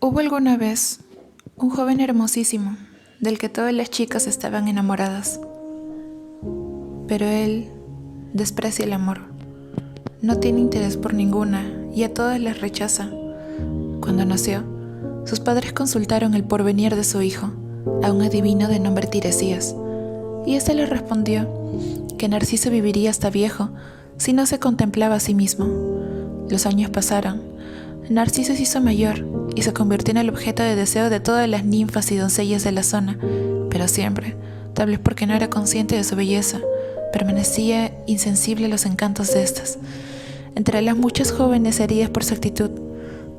Hubo alguna vez un joven hermosísimo del que todas las chicas estaban enamoradas, pero él desprecia el amor, no tiene interés por ninguna y a todas las rechaza. Cuando nació, sus padres consultaron el porvenir de su hijo a un adivino de nombre Tiresias, y éste les respondió que Narciso viviría hasta viejo si no se contemplaba a sí mismo. Los años pasaron, Narciso se hizo mayor y se convirtió en el objeto de deseo de todas las ninfas y doncellas de la zona, pero siempre, tal vez porque no era consciente de su belleza, permanecía insensible a los encantos de estas. Entre las muchas jóvenes heridas por su actitud,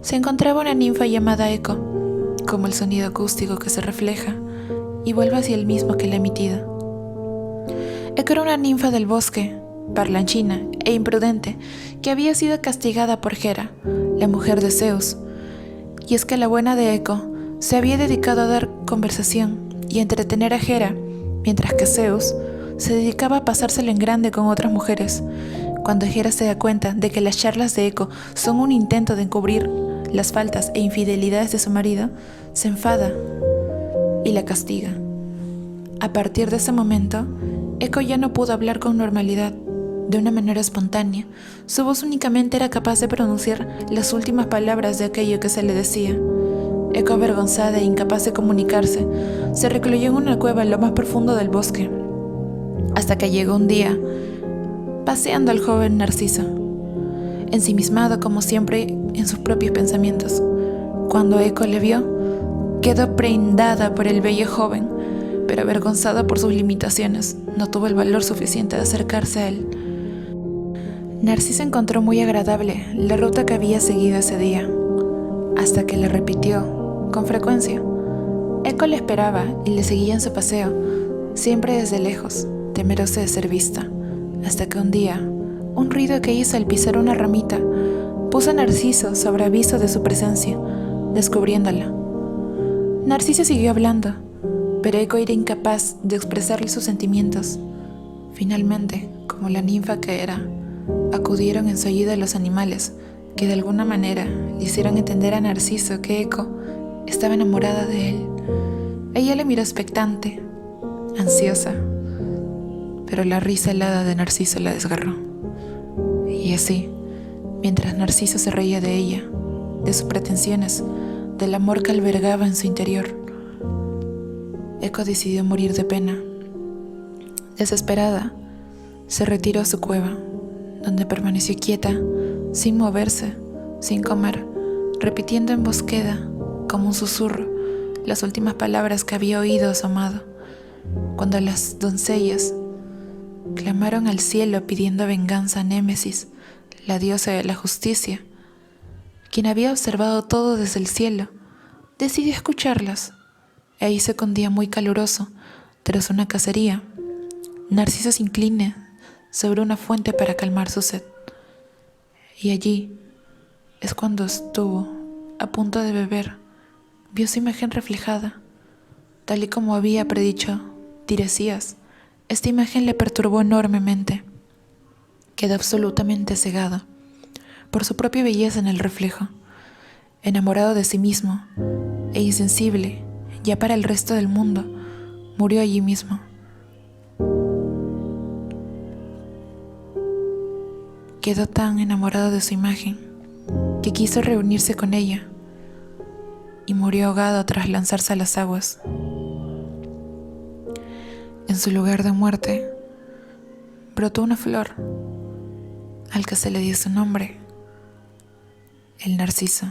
se encontraba una ninfa llamada Eco, como el sonido acústico que se refleja y vuelve hacia el mismo que la ha emitido. Eco era una ninfa del bosque, parlanchina e imprudente, que había sido castigada por Hera, la mujer de Zeus. Y es que la buena de Eco se había dedicado a dar conversación y a entretener a Hera, mientras que Zeus se dedicaba a pasárselo en grande con otras mujeres. Cuando Hera se da cuenta de que las charlas de Eco son un intento de encubrir las faltas e infidelidades de su marido, se enfada y la castiga. A partir de ese momento, Eco ya no pudo hablar con normalidad, de una manera espontánea. Su voz únicamente era capaz de pronunciar las últimas palabras de aquello que se le decía. Eco, avergonzada e incapaz de comunicarse, se recluyó en una cueva en lo más profundo del bosque, hasta que llegó un día, paseando al joven Narciso, ensimismado como siempre en sus propios pensamientos. Cuando Eco le vio, quedó prendada por el bello joven, pero avergonzada por sus limitaciones, no tuvo el valor suficiente de acercarse a él. Narciso encontró muy agradable la ruta que había seguido ese día, hasta que la repitió con frecuencia. Eco le esperaba y le seguía en su paseo, siempre desde lejos, temerosa de ser vista, hasta que un día, un ruido que hizo al pisar una ramita puso a Narciso sobre aviso de su presencia, descubriéndola. Narciso siguió hablando, pero Eco era incapaz de expresarle sus sentimientos. Finalmente, como la ninfa que era, acudieron en su ayuda los animales, que de alguna manera le hicieron entender a Narciso que Eco estaba enamorada de él. Ella le miró expectante, ansiosa, pero la risa helada de Narciso la desgarró. Y así, mientras Narciso se reía de ella, de sus pretensiones, del amor que albergaba en su interior, Eco decidió morir de pena. Desesperada, se retiró a su cueva, donde permaneció quieta, sin moverse, sin comer, repitiendo en bosqueda, como un susurro, las últimas palabras que había oído asomado, cuando las doncellas clamaron al cielo pidiendo venganza a Némesis, la diosa de la justicia, quien había observado todo desde el cielo. Decidió escucharlas. E hizo que un día muy caluroso, tras una cacería, Narciso se incline sobre una fuente para calmar su sed. Y allí es cuando estuvo a punto de beber, vio su imagen reflejada, tal y como había predicho Tiresias. Esta imagen le perturbó enormemente. Quedó absolutamente cegado por su propia belleza en el reflejo, enamorado de sí mismo e insensible ya para el resto del mundo. Murió allí mismo. Quedó tan enamorado de su imagen que quiso reunirse con ella y murió ahogado tras lanzarse a las aguas. En su lugar de muerte brotó una flor al que se le dio su nombre, el narciso.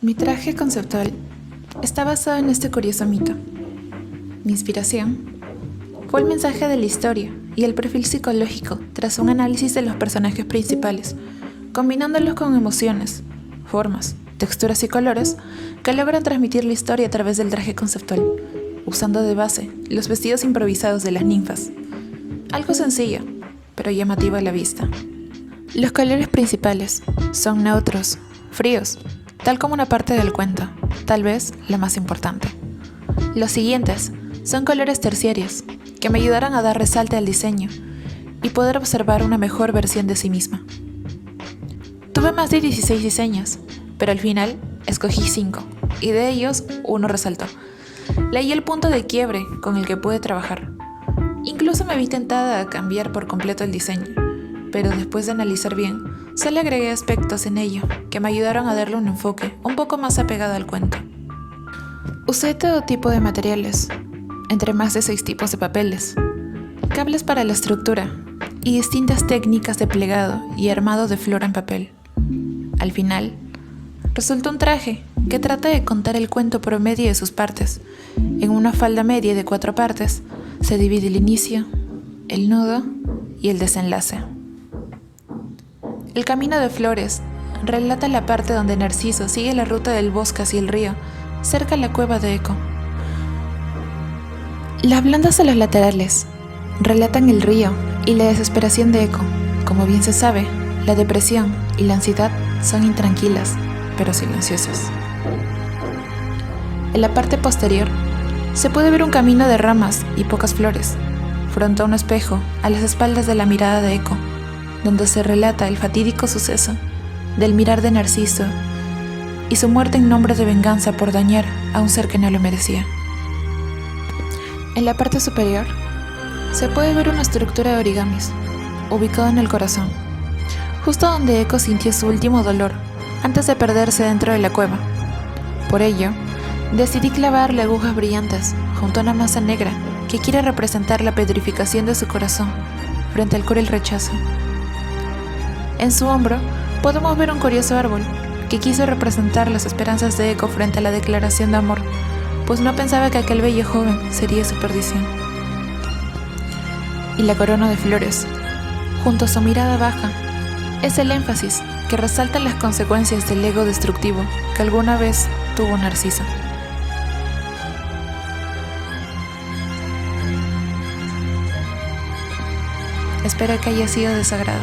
Mi traje conceptual está basado en este curioso mito. Mi inspiración fue el mensaje de la historia y el perfil psicológico tras un análisis de los personajes principales, combinándolos con emociones, formas, texturas y colores que logran transmitir la historia a través del traje conceptual, usando de base los vestidos improvisados de las ninfas. Algo sencillo, pero llamativo a la vista. Los colores principales son neutros, fríos, tal como una parte del cuento, tal vez la más importante. Los siguientes son colores terciarios, que me ayudaron a dar resalte al diseño y poder observar una mejor versión de sí misma. Tuve más de 16 diseños, pero al final escogí 5, y de ellos uno resaltó. Leí el punto de quiebre con el que pude trabajar. Incluso me vi tentada a cambiar por completo el diseño, pero después de analizar bien, solo agregué aspectos en ello que me ayudaron a darle un enfoque un poco más apegado al cuento. Usé todo tipo de materiales, entre más de 6 tipos de papeles, cables para la estructura y distintas técnicas de plegado y armado de flora en papel. Al final, resultó un traje que trata de contar el cuento por medio de sus partes. En una falda media de 4 partes se divide el inicio, el nudo y el desenlace. El camino de flores relata la parte donde Narciso sigue la ruta del bosque hacia el río, cerca de la cueva de Eco. Las blandas de los laterales relatan el río y la desesperación de Eco. Como bien se sabe, la depresión y la ansiedad son intranquilas, pero silenciosas. En la parte posterior se puede ver un camino de ramas y pocas flores, frente a un espejo a las espaldas de la mirada de Eco, donde se relata el fatídico suceso del mirar de Narciso y su muerte en nombre de venganza por dañar a un ser que no lo merecía. En la parte superior se puede ver una estructura de origamis, ubicada en el corazón, justo donde Eco sintió su último dolor antes de perderse dentro de la cueva. Por ello, decidí clavarle agujas brillantes junto a una masa negra que quiere representar la petrificación de su corazón frente al cruel rechazo. En su hombro podemos ver un curioso árbol que quiso representar las esperanzas de Eco frente a la declaración de amor, pues no pensaba que aquel bello joven sería su perdición. Y la corona de flores, junto a su mirada baja, es el énfasis que resalta las consecuencias del ego destructivo que alguna vez tuvo Narciso. Espero que haya sido de su agrado.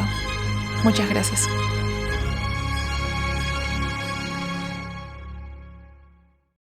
Muchas gracias.